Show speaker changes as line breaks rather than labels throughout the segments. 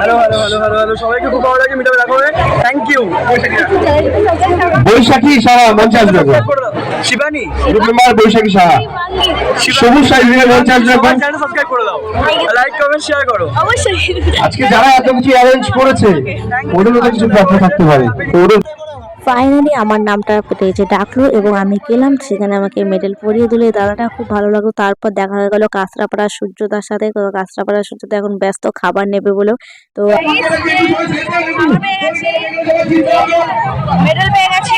Hello hello hello hello hello সবাইকে খুব ভালো লাগে মিটাবে দেখা হবে থ্যাংক ইউ
বৈশাখী সাহা মঞ্চে আসবে
শিবানী
রূপনার বৈশাখী সাহা সবুজ সাইজের মঞ্চে আসবে
চ্যানেল সাবস্ক্রাইব করে দাও লাইক কমেন্ট শেয়ার করো
অবশ্যই।
আজকে যারা এত কিছু অ্যারেঞ্জ করেছে ওদের মধ্যে কিছু প্রশ্ন থাকতে পারে তো ওদের
ফাইনালি আমার নামটা পেটেছে ডাকলো এবং আমি গেলাম, সেখানে আমাকে মেডেল পরিয়ে দিলে দাদাটা খুব ভালো লাগলো। তারপর দেখা গেল কাঁচরাপাড়ার সূর্যদার সাথে, তো কাঁচরাপাড়ার সূর্যদা এখন ব্যস্ত খাবার নেবে বলে, তো
মেডেল পেয়ে গেছি,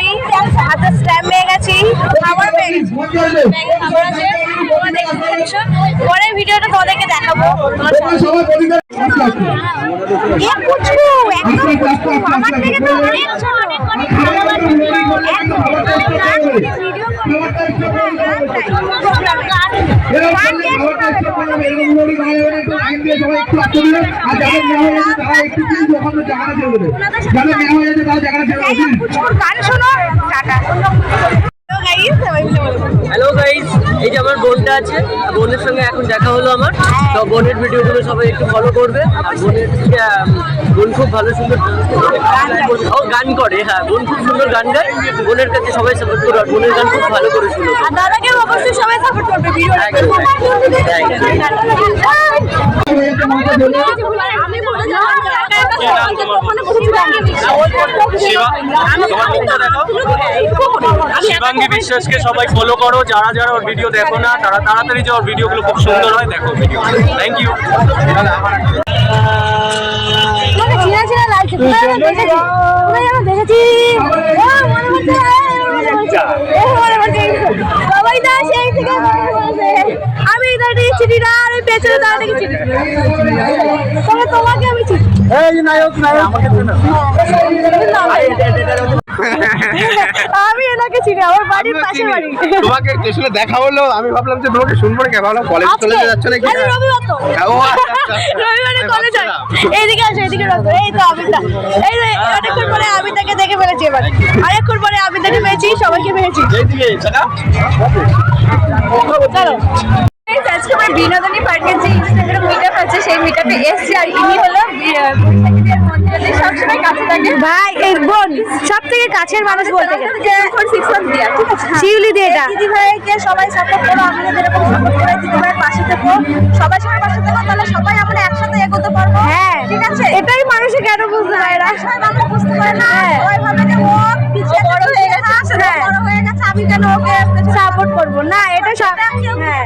হাতে স্ট্যাম্প পেয়ে গেছি, খাবার পেয়ে গেছি। পরের ভিডিওটা তোমাদেরকে দেখাবো। আমার থেকে তো অনেক ছোট। গান শোনো, টাটা।
হ্যালো গাইস, এই যে আমার বোনটা আছে, বোনের সঙ্গে এখন দেখা হলো আমার। তো বোনের ভিডিওগুলো সবাই একটু ফলো করবে। আর বোনের বোন খুব ভালো সুন্দর ও গান করে। হ্যাঁ, বোন খুব সুন্দর গান গায়। বোনের কাছে সবাই সাপোর্ট করবে, আর বোনের গান খুব ভালো করে শুনো।
আর দাদাকে অবশ্যই সবাই সাপোর্ট করবে।
শিবাঙ্গী বিশ্বাসকে সবাই ফলো করো, যারা যারা ওর ভিডিও দেখো না তারা তাড়াতাড়ি যে ওর ভিডিওগুলো খুব সুন্দর হয় দেখো ভিডিও। Thank you.
আমি চিঠি না পেছনে দাঁড়িয়ে চিঠি তোমাকে আমি চিঠি আমি এনাকে চিনি, আমার বাড়ির পাশে বাড়ি।
তোমাকে স্টেশনে দেখা হলো, আমি ভাবলাম যে তোমাকে শুনবো না, ভাবলাম কলেজ চলে যাচ্ছ নাকি।
রবিবার তো রবিবারে কলেজ হয়। এইদিকে আসো, এইদিকে রাখো। এই তো আবিদা, এই যে অনেকক্ষণ পরে আবিদাকে দেখে ফেলেছি। এবার অনেকক্ষণ পরে আবিদাকে পেয়েছি, সবাইকে পেয়েছি। চলো আজকে আমার বিনোদনী পার্কের যে ইনস্টাগ্রাম মিটআপ আছে সেই মিটআপে এসছি। আর ইনি হলো সবসময় কাছে থাকে ভাই, এই বোন সব থেকে কাছের মানুষ বলতে শিউলি দিয়ে দিদি ভাইকে সবাই সাপোর্ট করো। আমাদের এরকম সাপোর্ট করে দিদি ভাইয়ের পাশে থেকো, সবাই সবার পাশে থেকো, তাহলে সবাই আমরা একসাথে এগোতে পারবো। হ্যাঁ ঠিক আছে, এটাই মানুষে কেন বুঝতে পারে না, মানুষ বুঝতে পারে না। ওই ভাবে যে ও পিছিয়ে বড় হয়ে গেছে, বড় হয়ে গেছে, আমি কেন ওকে সাপোর্ট করবো না, এটা সব। হ্যাঁ